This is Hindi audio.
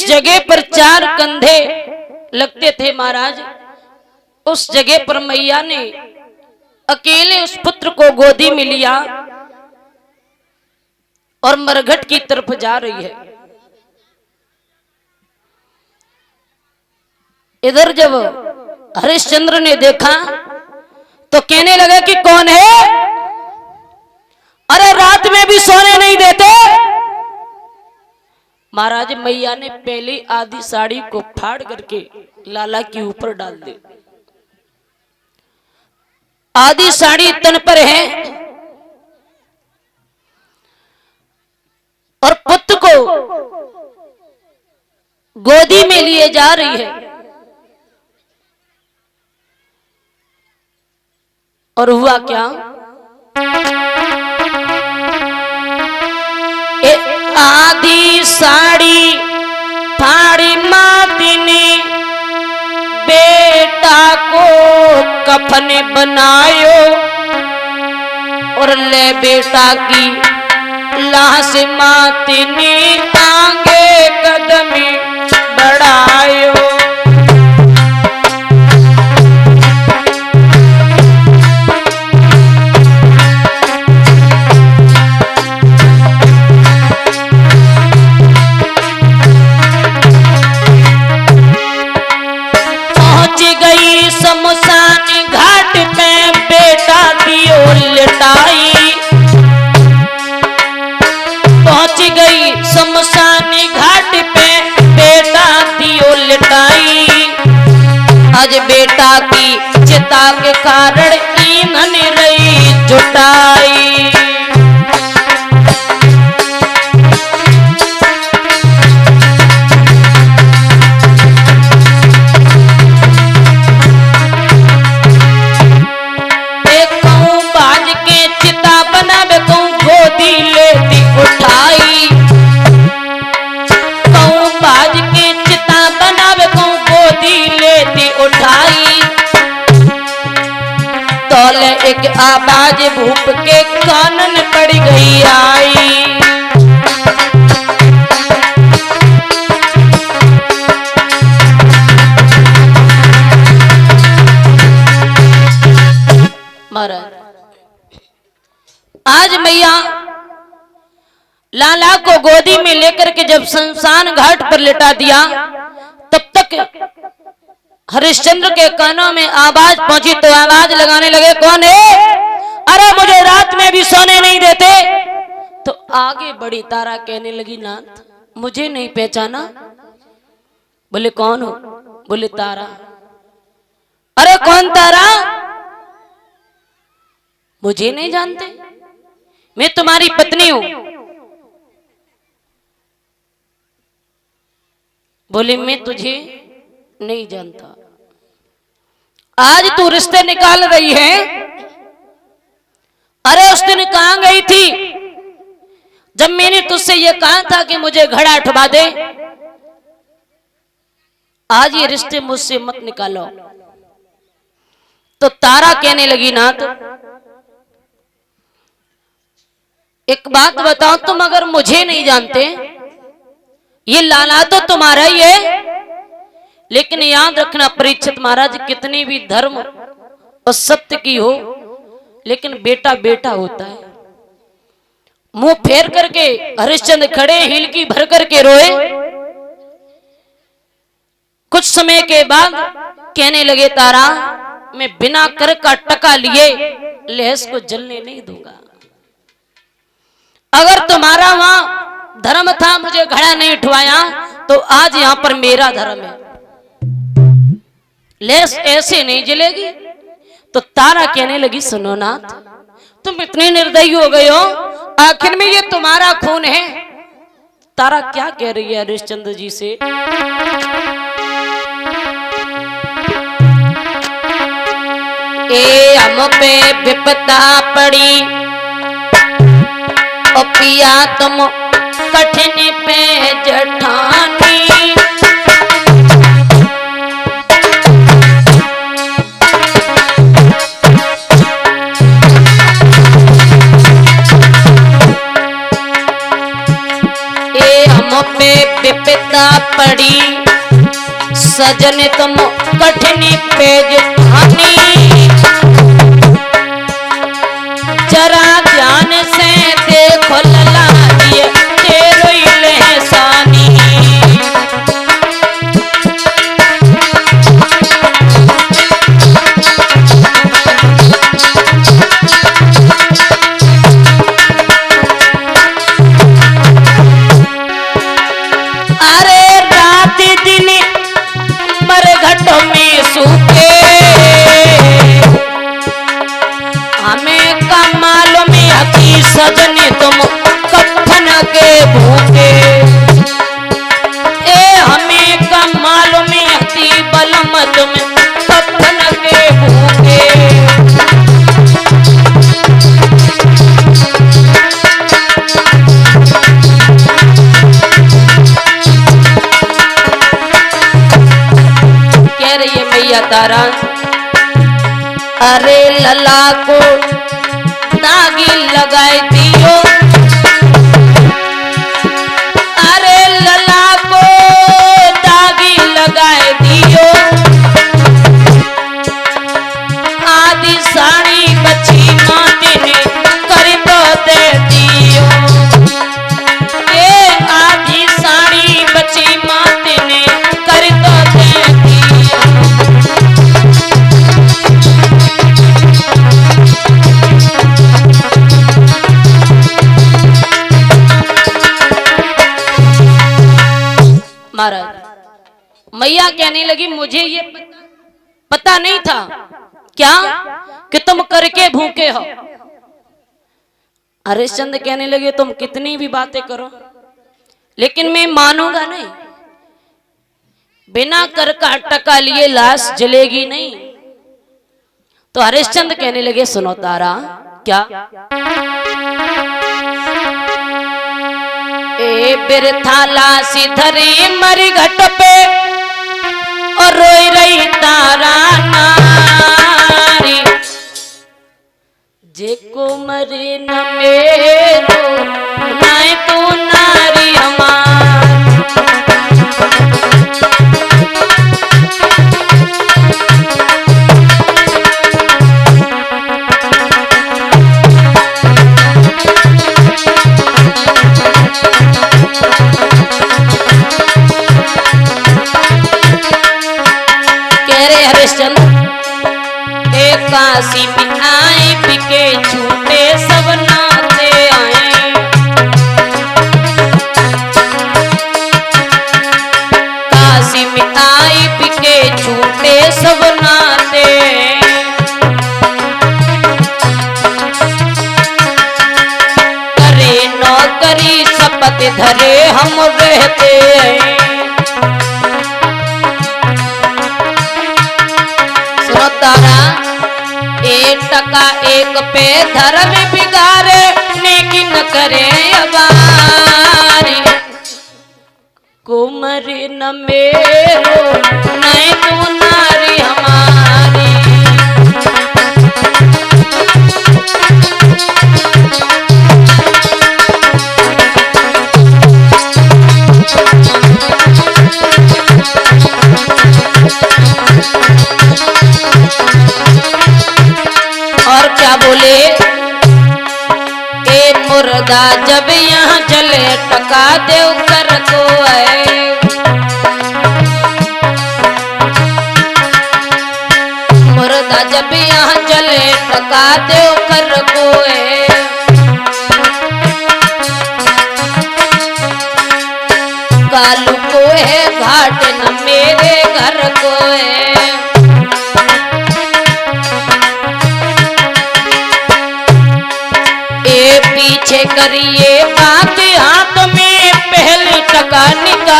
जगह पर 4 कंधे लगते थे महाराज, उस जगह पर मैया ने अकेले उस पुत्र को गोदी में लिया और मरघट की तरफ जा रही है। इधर जब हरिश्चंद्र ने देखा तो कहने लगा कि कौन है? अरे रात में भी सोने नहीं देते। महाराज मैया ने पहली आधी साड़ी को फाड़ करके लाला के ऊपर डाल दी। आधी साड़ी तन पर है और पुत्र को गोदी में लिए जा रही है। और हुआ क्या? आधी साड़ी फाड़ी माती ने बेटा को कफन बनायो और ले बेटा की लाश माती ने आगे कदम बढ़ायो। शमशान घाट पे बेटा दियो लिटाई, पहुंच गई शमशान घाट पे बेटा दियो लिटाई। आज बेटा की चिता के कारण ईंधन रही जुटाई। एक आवाज भूप के कानन पड़ गई आई। महाराज आज मैया लाला को गोदी में लेकर के जब शमशान घाट पर लिटा दिया, तब तक हरिश्चंद्र के कानों में आवाज पहुंची तो आवाज लगाने लगे, कौन है? अरे मुझे रात में भी सोने नहीं देते। तो आगे बड़ी तारा कहने लगी, नाथ मुझे नहीं पहचाना? बोले कौन हो? बोले तारा। अरे कौन तारा? मुझे नहीं जानते, मैं तुम्हारी पत्नी हूं। बोले मैं तुझे नहीं जानता। आज तू रिश्ते निकाल रही है। अरे उस दिन कहां गई थी जब मैंने तुझसे ये कहा था कि मुझे घड़ा उठवा दे? आज ये रिश्ते मुझसे मत निकालो। तो तारा कहने लगी, नाथ एक बात बताओ, तुम अगर मुझे नहीं जानते, ये लाला तो तुम्हारा ही है, लेकिन याद रखना परीक्षित महाराज, कितनी भी धर्म और सत्य की हो, लेकिन बेटा बेटा होता है। मुंह फेर करके हरिश्चंद्र खड़े हिलकी भर करके रोए। कुछ समय के बाद कहने लगे, तारा मैं बिना कर का टका लिए लहस को जलने नहीं दूंगा। अगर तुम्हारा वहां धर्म था, मुझे घड़ा नहीं उठवाया, तो आज यहां पर मेरा धर्म है, लहस ऐसे नहीं जलेगी। तो तारा कहने लगी, सुनो नाथ तुम इतने निर्दयी हो गए हो, आखिर में ये तुम्हारा खून है। तारा क्या कह रही है हरिश्चंद्र जी से? ए हम पे विपदा पड़ी ओ पिया तुम कठिन पे जठानी। पे विपदा पड़ी सजन तुम कठिन पेज धानी, जरा ध्यान से देखो लला दिए तेरो लहसानी। अरे रात दिन मरघट में सूखे, हमें का मालूम हकी सजने तुम कफन के भूखे। ए हमें का मालूम हकी बलम तुम कफन के भूखे। कह रही है मैया तारा, अरे लला को दागी लगाए दियो, अरे लला को दागी लगाए दियो, आदि साड़ी बची माटी ने कर दो दे दियो। ए आदि साड़ी बची माटी ने कर दो दे दियो। महाराज मैया कहने लगी मुझे ये पता नहीं था क्या कि तुम करके भूखे हो। हरिश्चंद्र कहने लगे तुम कितनी भी बातें करो लेकिन मैं मानूंगा नहीं, बिना कर का टका लिए लाश जलेगी नहीं। तो हरिश्चंद्र कहने लगे सुनो तारा, क्या ए बिरथा लासी धरी मरी घट पे और रोई रही तारा नारी, जेको मरे न मेरो नाय तू नारी हमार। काशी में आए बिके छूटे सब नाते आए, काशी में आए बिके छूटे सब नाते, करे नौकरी शपथ धरे हम रहते हैं। सुनो तारा, एक टका एक पे धर्म बिगाड़े नेकी न करे अबारी, कुमरी न मेरो नहीं तू नारी हमारी। और क्या बोले, ए मुर्दा जब यहाँ जले टका देव कर को है, मुर्दा जब यहाँ जले टका देव कर को है, कालू को है घाट न मेरे घर को है। पीछे करिए बात हाथ में पहले टका निकाल